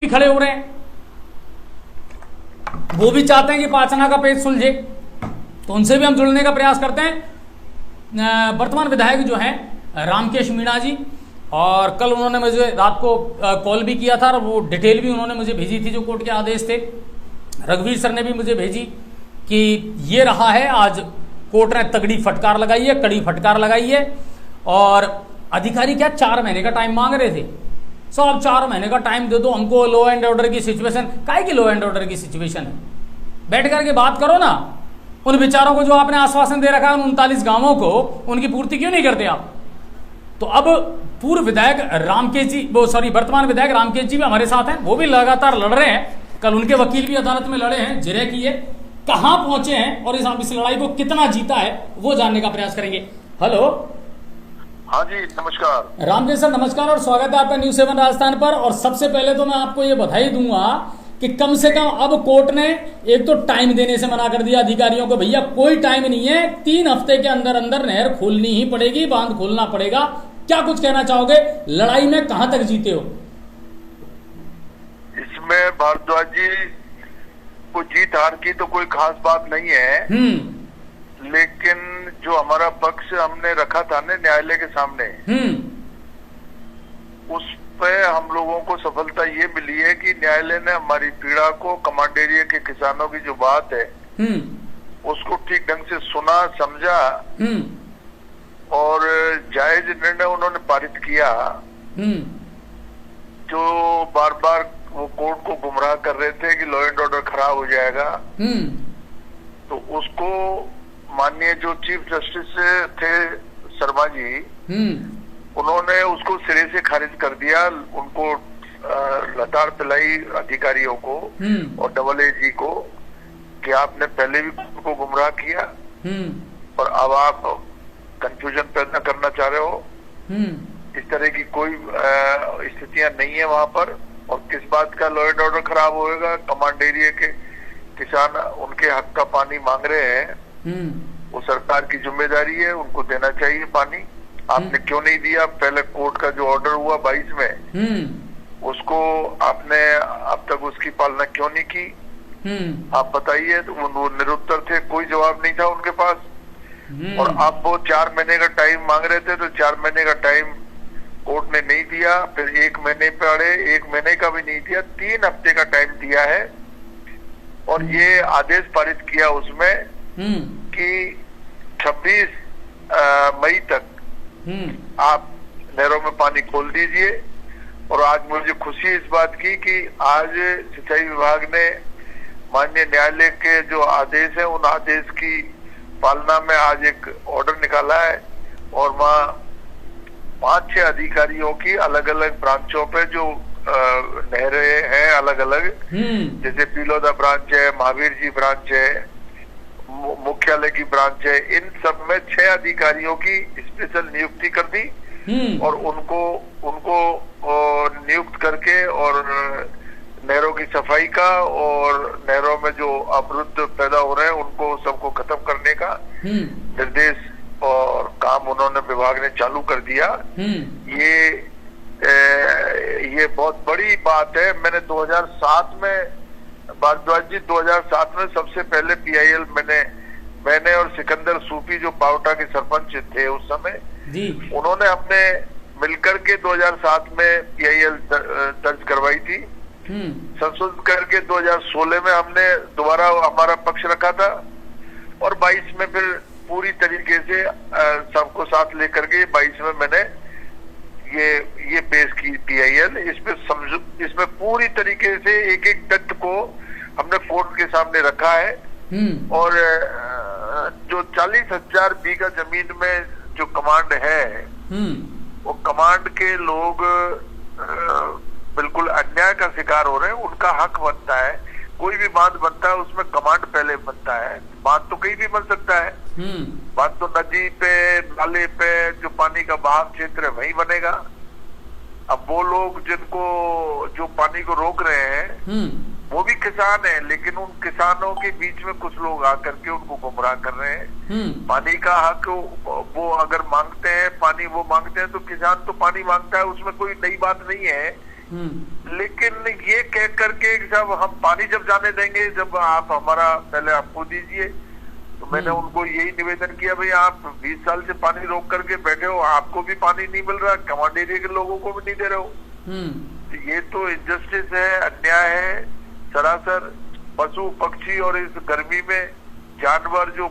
भी खड़े हो रहे हैं, वो भी चाहते हैं कि पाचना का पेच सुलझे, तो उनसे भी हम जुड़ने का प्रयास करते हैं। वर्तमान विधायक जो हैं रामकेश मीणा जी, और कल उन्होंने मुझे रात को कॉल भी किया था और वो डिटेल भी उन्होंने मुझे भेजी थी जो कोर्ट के आदेश थे। रघुवीर सर ने भी मुझे भेजी कि ये रहा है, आज कोर्ट ने तगड़ी फटकार लगाई है, कड़ी फटकार लगाई है। और अधिकारी क्या 4 महीने का टाइम मांग रहे थे। सो अब 4 महीने का टाइम दे दो हमको, लॉ एंड ऑर्डर की सिचुएशन, काहे की लॉ एंड ऑर्डर की सिचुएशन है, बैठ करके बात करो ना। उन बेचारों को जो आपने आश्वासन दे रखा है, उन 39 गांवों को, उनकी पूर्ति क्यों नहीं करते आप? तो अब पूर्व विधायक रामकेश जी, वर्तमान विधायक रामकेश जी भी हमारे साथ हैं, वो भी लगातार लड़ रहे हैं। कल उनके वकील भी अदालत में लड़े हैं, जिरह की है, कहां पहुंचे हैं और इस लड़ाई को कितना जीता है वो जानने का प्रयास करेंगे। हेलो, हाँ जी नमस्कार। रामकेश सर नमस्कार और स्वागत है आपका न्यूज़ 7 राजस्थान पर। और सबसे पहले तो मैं आपको ये बधाई दूंगा कि कम से कम अब कोर्ट ने एक तो टाइम देने से मना कर दिया अधिकारियों को, भैया कोई टाइम नहीं है, 3 हफ्ते के अंदर अंदर नहर खोलनी ही पड़ेगी, बांध खोलना पड़ेगा। क्या कुछ कहना चाहोगे, लड़ाई में कहां तक जीते हो? इसमें भारद्वाज जी को जीत हार की तो कोई खास बात नहीं है, लेकिन जो हमारा पक्ष हमने रखा था ना न्यायालय के सामने, उस पे हम लोगों को सफलता ये मिली है कि न्यायालय ने हमारी पीड़ा को, कमांड एरिया के किसानों की जो बात है उसको ठीक ढंग से सुना, समझा और जायज निर्णय उन्होंने पारित किया। जो बार बार वो कोर्ट को गुमराह कर रहे थे कि लॉ एंड ऑर्डर खराब हो जाएगा, तो उसको माननीय जो चीफ जस्टिस थे शर्मा जी, उन्होंने उसको सिरे से खारिज कर दिया। उनको लताड़ पिलाई अधिकारियों को और डबल एजी को कि आपने पहले भी उनको गुमराह किया और अब आप कंफ्यूजन पैदा करना चाह रहे हो। इस तरह की कोई स्थितियां नहीं है वहां पर। और किस बात का लॉ एंड ऑर्डर खराब होएगा? कमांड एरिया के किसान उनके हक का पानी मांग रहे हैं, वो सरकार की जिम्मेदारी है, उनको देना चाहिए पानी। आपने क्यों नहीं दिया? पहले कोर्ट का जो ऑर्डर हुआ 22 में, उसको आपने अब तक उसकी पालना क्यों नहीं की? आप बताइए। तो वो निरुत्तर थे, कोई जवाब नहीं था उनके पास। और अब वो 4 महीने का टाइम मांग रहे थे, तो 4 महीने का टाइम कोर्ट ने नहीं दिया। फिर 1 महीने पे अड़े, 1 महीने का भी नहीं दिया, 3 हफ्ते का टाइम दिया है। और ये आदेश पारित किया उसमें कि 26 मई तक आप नहरों में पानी खोल दीजिए। और आज मुझे खुशी इस बात की कि आज सिंचाई विभाग ने माननीय न्यायालय के जो आदेश है, उन आदेश की पालना में आज एक ऑर्डर निकाला है। और वहाँ 5-6 अधिकारियों की अलग अलग ब्रांचों पे जो नहरें हैं अलग अलग, जैसे पीलोदा ब्रांच है, महावीर जी ब्रांच है, मुख्यालय की ब्रांच है, इन सब में 6 अधिकारियों की स्पेशल नियुक्ति कर दी। और उनको नियुक्त करके और नहरों की सफाई का और नहरों में जो अवरुद्ध पैदा हो रहे हैं उनको सबको खत्म करने का निर्देश और काम उन्होंने विभाग ने चालू कर दिया। ये बहुत बड़ी बात है। मैंने 2007 में भारद्वाज जी 2007 में सबसे पहले पीआईएल मैंने और सिकंदर सूफी जो पावटा के सरपंच थे उस समय जी, उन्होंने हमने मिलकर के 2007 में पीआईएल दर्ज करवाई थी। संशोधित करके 2016 में हमने दोबारा हमारा पक्ष रखा था और 22 में फिर पूरी तरीके से सबको साथ लेकर के 22 में मैंने ये पेश की पीआईएल। इसमें पूरी तरीके से एक एक तथ्य को हमने कोर्ट के सामने रखा है। और जो 40,000 बीघा जमीन में जो कमांड है, वो कमांड के लोग बिल्कुल अन्याय का शिकार हो रहे हैं। उनका हक बनता है, कोई भी बांध बनता है उसमें कमांड पहले बनता है। बांध तो कहीं भी बन सकता है, बांध तो नदी पे, नाले पे जो पानी का बहाव क्षेत्र है वहीं बनेगा। अब वो लोग जिनको जो पानी को रोक रहे हैं वो भी किसान है, लेकिन उन किसानों के बीच में कुछ लोग आकर के उनको गुमराह कर रहे हैं। पानी का हक वो अगर मांगते हैं, पानी वो मांगते हैं, तो किसान तो पानी मांगता है, उसमें कोई नई बात नहीं है लेकिन ये कह करके जब हम पानी जब जाने देंगे, जब आप हमारा पहले आपको दीजिए, तो मैंने उनको यही निवेदन किया, भाई आप 20 साल से पानी रोक करके बैठे हो, आपको भी पानी नहीं मिल रहा, कमांड एरिया के लोगों को भी नहीं दे रहे हो। तो ये तो इनजस्टिस है, अन्याय है सरासर। पशु पक्षी और इस गर्मी में जानवर जो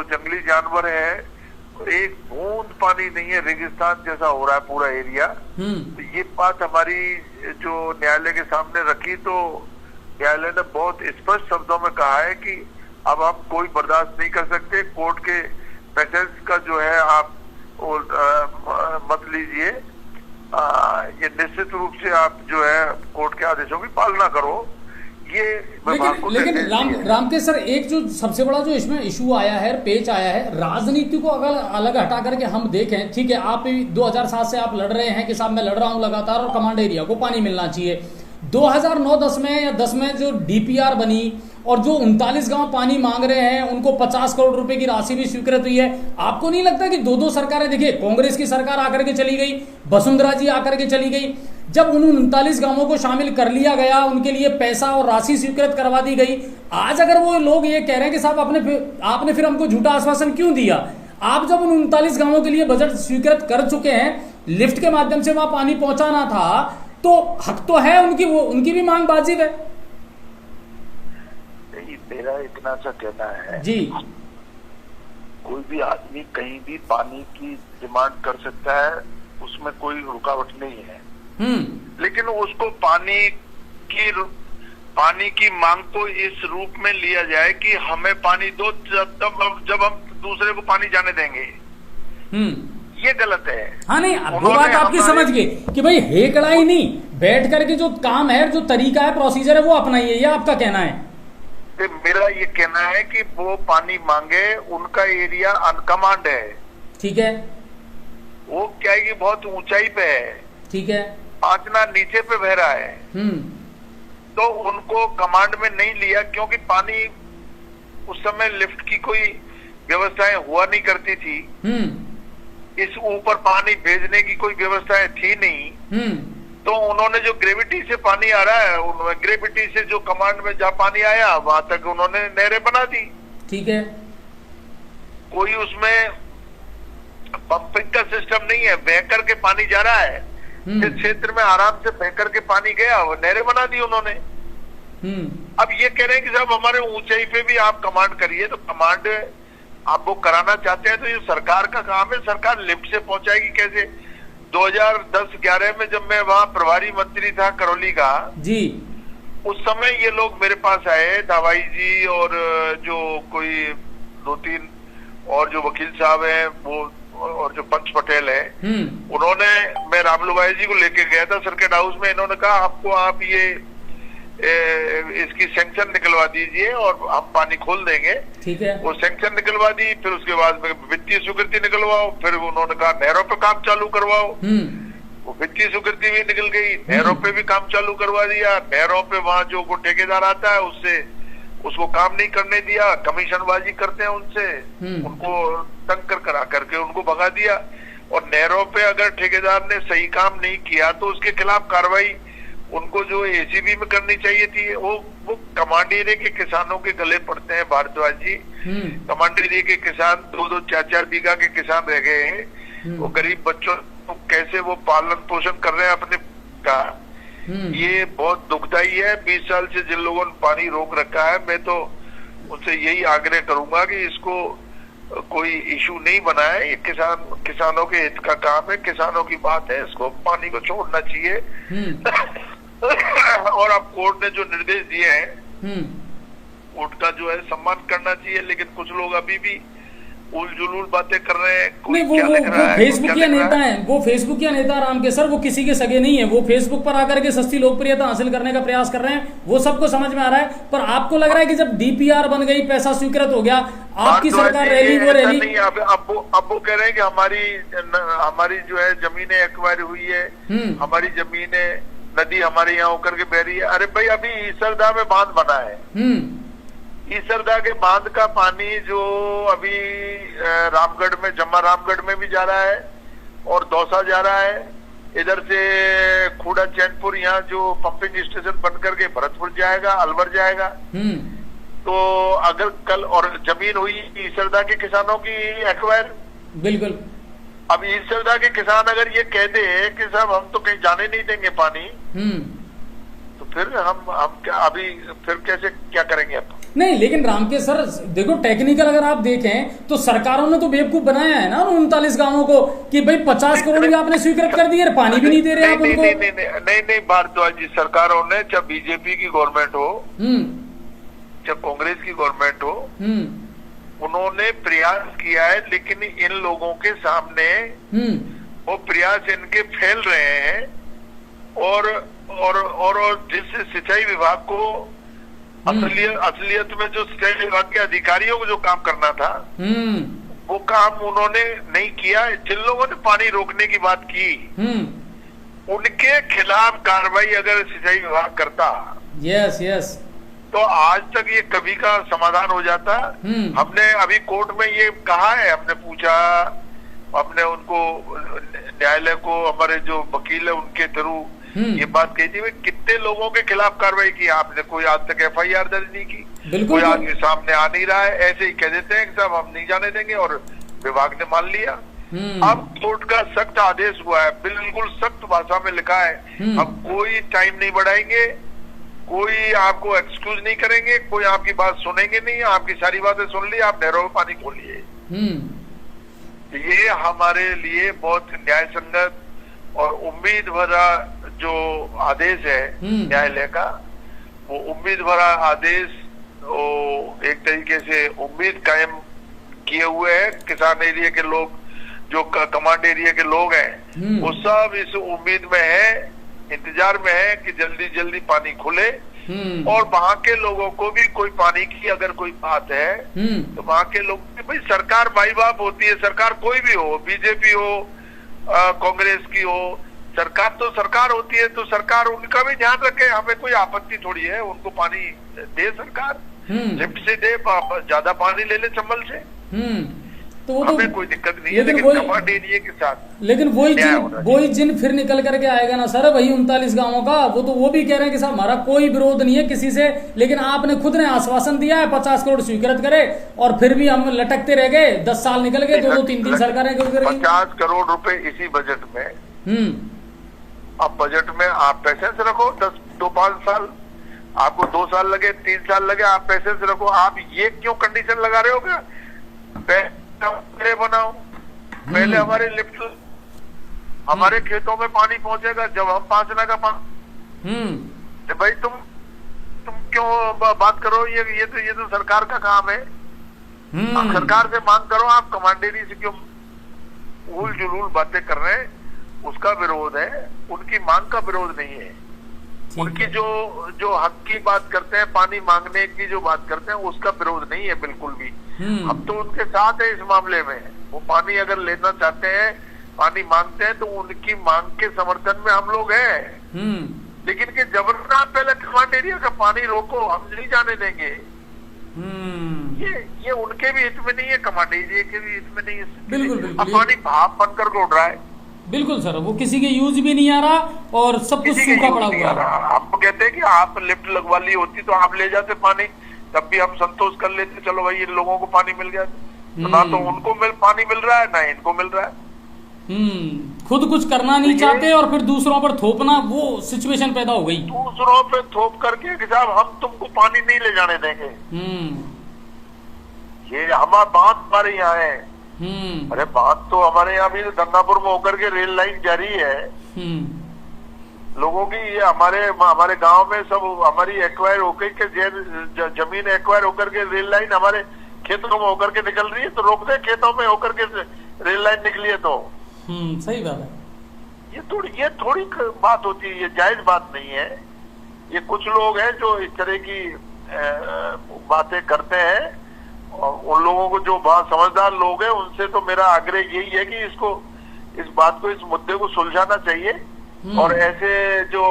जंगली जानवर है, एक बूंद पानी नहीं है, रेगिस्तान जैसा हो रहा है पूरा एरिया। तो ये बात हमारी जो न्यायालय के सामने रखी, तो न्यायालय ने बहुत स्पष्ट शब्दों में कहा है कि अब हम कोई बर्दाश्त नहीं कर सकते, कोर्ट के पैसेज का जो है आप मत लीजिए, ये निश्चित रूप से आप जो है कोर्ट के आदेशों की पालना करो। ये लेकिन रामकेश सर, एक जो सबसे बड़ा जो इसमें इशू आया है, पेच आया है, राजनीति को अगर अलग हटा करके हम देखें, ठीक है, आप 2007 से आप लड़ रहे हैं कि साहब मैं लड़ रहा हूं लगातार और कमांड एरिया को पानी मिलना चाहिए। 2009-10 में या 10 में जो डीपीआर बनी और जो 39 गांव पानी मांग रहे हैं, उनको 50 करोड़ रुपए की राशि भी स्वीकृत हुई है। आपको नहीं लगता कि दो सरकारें, देखिए कांग्रेस की सरकार आकर के चली गई, वसुंधरा जी आकर के चली गई, जब उन 39 गांवों को शामिल कर लिया गया, उनके लिए पैसा और राशि स्वीकृत करवा दी गई। आज अगर वो लोग ये कह रहे हैं कि साहब आपने फिर हमको झूठा आश्वासन क्यों दिया, आप जब उन 39 गांवों के लिए बजट स्वीकृत कर चुके हैं, लिफ्ट के माध्यम से वहां पानी पहुंचाना था, तो हक तो है उनकी, वो उनकी भी मांग वाजिब है। मेरा इतना सा कहना है जी, कोई भी आदमी कहीं भी पानी की डिमांड कर सकता है, उसमें कोई रुकावट नहीं है। लेकिन उसको पानी की मांग को इस रूप में लिया जाए कि हमें पानी दो, जब हम दूसरे को पानी जाने देंगे, ये गलत है। हाँ नहीं, वो बात आपकी समझ गई कि भाई हेकड़ाई नहीं, बैठ करके जो काम है, जो तरीका है, प्रोसीजर है, वो अपनाइए, ये आपका कहना है। मेरा ये कहना है कि वो पानी मांगे, उनका एरिया अनकमांड है, ठीक है, वो क्या है कि बहुत ऊंचाई पे है, ठीक है, 5 ना नीचे पे बह रहा है, तो उनको कमांड में नहीं लिया, क्योंकि पानी उस समय लिफ्ट की कोई व्यवस्थाएं हुआ नहीं करती थी, इस ऊपर पानी भेजने की कोई व्यवस्थाएं थी नहीं, तो उन्होंने जो ग्रेविटी से पानी आ रहा है, उन्होंने ग्रेविटी से जो कमांड में जहाँ पानी आया वहां तक उन्होंने नहरें बना दी, ठीक है, कोई उसमें पंपिंग का सिस्टम नहीं है, बह करके पानी जा रहा है, जिस क्षेत्र में आराम से बह करके पानी गया वो नहरें बना दी उन्होंने। अब ये कह रहे हैं कि साहब हमारे ऊंचाई पे भी आप कमांड करिए, तो कमांड आप वो कराना चाहते हैं तो ये सरकार का काम है, सरकार लिफ्ट से पहुंचाएगी कैसे। 2010-11 में जब मैं वहाँ प्रभारी मंत्री था करौली का जी, उस समय ये लोग मेरे पास आए, दावाई जी और जो कोई 2-3 और जो वकील साहब हैं वो, और जो पंच पटेल है, उन्होंने, मैं रामलू भाई जी को लेके गया था सर्किट हाउस में, इन्होंने कहा आपको आप ये इसकी सैंक्शन निकलवा दीजिए और हम पानी खोल देंगे, ठीक है, वो सैंक्शन निकलवा दी, फिर उसके बाद वित्तीय स्वीकृति निकलवाओ, फिर उन्होंने कहा नहरों पे काम चालू करवाओ, वो वित्तीय स्वीकृति भी निकल गई, नहरों पे भी काम चालू करवा दिया, नहरों पे वहाँ जो ठेकेदार आता है उसको काम नहीं करने दिया, कमीशनबाजी करते हैं उनसे, उनको तंग करा करके उनको भगा दिया, और नहरों पे अगर ठेकेदार ने सही काम नहीं किया तो उसके खिलाफ कार्रवाई उनको जो एसीबी में करनी चाहिए थी, वो कमांड एरिया के किसानों के गले पड़ते हैं भारद्वाज जी। कमांड एरिया के किसान 2-2, 4-4 बीघा के किसान रह गए हैं, वो गरीब बच्चों को कैसे वो पालन पोषण कर रहे हैं अपने का, ये बहुत दुखदायी है। 20 साल से जिन लोगों ने पानी रोक रखा है, मैं तो उनसे यही आग्रह करूंगा कि इसको कोई इशू नहीं बनाए, ये किसानों के हित का काम है, किसानों की बात है, इसको पानी को छोड़ना चाहिए। और अब कोर्ट ने जो निर्देश दिए हैं, कोर्ट का जो है सम्मान करना चाहिए, लेकिन कुछ लोग अभी भी उलझुल बातें कर रहे हैं। नहीं, वो फेसबुकिया नेता हैं, वो फेसबुकिया नेता राम के सर, वो किसी के सगे नहीं है, वो फेसबुक पर आकर के सस्ती लोकप्रियता हासिल करने का प्रयास कर रहे हैं, वो सबको समझ में आ रहा है। पर आपको लग रहा है कि जब डीपीआर बन गई, पैसा स्वीकृत हो गया, आपकी सरकार रैली वो रैली नहीं, अब वो कह रहे हैं कि हमारी जो है जमीनें एक्वायर हुई है, हमारी जमीनें, नदी हमारे यहाँ होकर के बह रही है। अरे भाई, अभी ईसरदा में बांध बना है, ईसरदा के बांध का पानी जो अभी रामगढ़ में, जम्मा रामगढ़ में भी जा रहा है और दौसा जा रहा है, इधर से खूड़ा चैनपुर यहाँ जो पंपिंग स्टेशन बन करके भरतपुर जाएगा, अलवर जाएगा। तो अगर कल और जमीन हुई ईसरदा के किसानों की एक्वायर, बिल्कुल, अब ईसरदा के किसान अगर ये कह दे कि साहब हम तो कहीं जाने नहीं देंगे पानी, तो फिर हम क्या अभी फिर कैसे क्या करेंगे आप? नहीं, लेकिन रामकेश सर देखो, टेक्निकल अगर आप देखें तो सरकारों ने तो बेवकूफ बनाया है ना 39 गांवों को कि भाई 50 करोड़ भी आपने स्वीकृत कर दिए, पानी भी नहीं दे रहे आप उनको। नहीं भारद्वाज जी, सरकारों ने चाहे बीजेपी की गवर्नमेंट हो चाहे कांग्रेस की गवर्नमेंट हो, उन्होंने प्रयास किया है, लेकिन इन लोगों के सामने वो प्रयास इनके फैल रहे हैं। और जिस सिंचाई विभाग को असलियत में जो सिंचाई विभाग के अधिकारियों को जो काम करना था वो काम उन्होंने नहीं किया। जिन लोगों ने पानी रोकने की बात की उनके खिलाफ कार्रवाई अगर सिंचाई विभाग करता, यस, तो आज तक ये कभी का समाधान हो जाता। हमने अभी कोर्ट में ये कहा है, हमने पूछा, हमने उनको न्यायालय को, हमारे जो वकील है उनके थ्रू ये बात कही थी, कितने लोगों के खिलाफ कार्रवाई की आपने? कोई आज तक FIR दर्ज नहीं की, कोई आदमी सामने आ नहीं रहा है, ऐसे ही कह देते हैं कि साहब हम नहीं जाने देंगे, और विभाग ने मान लिया। अब कोर्ट का सख्त आदेश हुआ है, बिल्कुल सख्त भाषा में लिखा है, अब कोई टाइम नहीं बढ़ाएंगे, कोई आपको एक्सक्यूज नहीं करेंगे, कोई आपकी बात सुनेंगे नहीं, आपकी सारी बातें सुन ली, आप नहरों में पानी खोलिए। ये हमारे लिए बहुत न्याय संगत और उम्मीद भरा जो आदेश है न्यायालय का, वो उम्मीद भरा आदेश वो एक तरीके से उम्मीद कायम किए हुए है। किसान एरिया के लोग, जो कमांड एरिया के लोग हैं, वो सब इस उम्मीद में है, इंतजार में है कि जल्दी जल्दी पानी खुले, और वहाँ के लोगों को भी कोई पानी की अगर कोई बात है तो वहाँ के लोग, भाई सरकार माई बाप होती है, सरकार कोई भी हो, बीजेपी हो, कांग्रेस की हो, सरकार तो सरकार होती है, तो सरकार उनका भी ध्यान रखे। हमें कोई आपत्ति थोड़ी है, उनको पानी दे सरकार, लिफ्ट से दे, ज्यादा पानी ले ले चंबल से, तो वो हमें कोई दिक्कत नहीं है, लेकिन कमांड एरिया के साथ। लेकिन वही जिन फिर निकल करके आएगा ना सर, वही 39 गांवों का, वो भी कह रहे हैं कि साहब हमारा कोई विरोध नहीं है किसी से, लेकिन आपने खुद ने आश्वासन दिया है 50 करोड़ स्वीकृत करे, और फिर भी हम लटकते रह गए, 10 साल निकल गए, 2-3 सरकारें 50 करोड़ रुपए इसी बजट में। अब बजट में आप पैसे से रखो 2-5 साल, आपको 2 साल लगे, 3 साल लगे, आप पैसे से रखो। आप ये क्यों कंडीशन लगा रहे हो? क्या बनाओ, पहले हमारे लिफ्ट, हमारे खेतों में पानी पहुंचेगा जब हम 5 आना का पानी। भाई तुम क्यों बात करो? ये तो सरकार का काम है, आप सरकार से मांग करो। आप कमांडेरी से क्यों उल जुलूल बातें कर रहे हैं? उसका विरोध है, उनकी मांग का विरोध नहीं है। उनकी जो हक की बात करते हैं, पानी मांगने की जो बात करते हैं, उसका विरोध नहीं है बिल्कुल भी। हम तो उनके साथ है इस मामले में। वो पानी अगर लेना चाहते हैं, पानी मांगते हैं, तो उनकी मांग के समर्थन में हम लोग हैं। लेकिन कि जबरदस्ती आप पहले कमांड एरिया का पानी रोको, हम नहीं जाने देंगे, ये उनके भी हित में नहीं है, कमांड एरिया के भी हित में नहीं है। बिल्कुल। अब पानी भाप बनकर उड़ रहा है। बिल्कुल सर, वो किसी के यूज भी नहीं आ रहा और सब कुछ सूखा पड़ा हुआ है। हम कहते हैं कि आप लिफ्ट लगवा ली होती तो आप ले जाते पानी, तब भी हम संतोष कर लेते, चलो भाई इन लोगों को पानी मिल गया। तो ना तो उनको पानी मिल रहा है, ना इनको मिल रहा है। खुद कुछ करना नहीं चाहते और फिर दूसरों पर थोपना, वो सिचुएशन पैदा हो गई। दूसरों पे थोप करके कि साहब हम तुमको पानी नहीं ले जाने देंगे। ये हमारा बात हमारे यहाँ है। अरे बात तो हमारे यहाँ भी गंगापुर में होकर के रेल लाइन जारी है लोगों की। ये हमारे गांव में सब हमारी एक्वायर होकर के जमीन एक्वायर होकर के रेल लाइन हमारे खेतों में होकर के निकल रही है, तो रोक दे, खेतों में होकर के रेल लाइन निकली है तो। सही बात है। ये थोड़ी बात होती है, ये जायज बात नहीं है। ये कुछ लोग हैं जो इस तरह की बातें करते हैं, और उन लोगों को जो बहुत समझदार लोग हैं उनसे तो मेरा आग्रह यही है कि इस बात को, इस मुद्दे को सुलझाना चाहिए, और ऐसे जो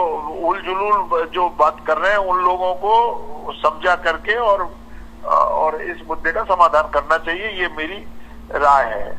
उल जुलूल जो बात कर रहे हैं उन लोगों को समझा करके और इस मुद्दे का समाधान करना चाहिए, ये मेरी राय है।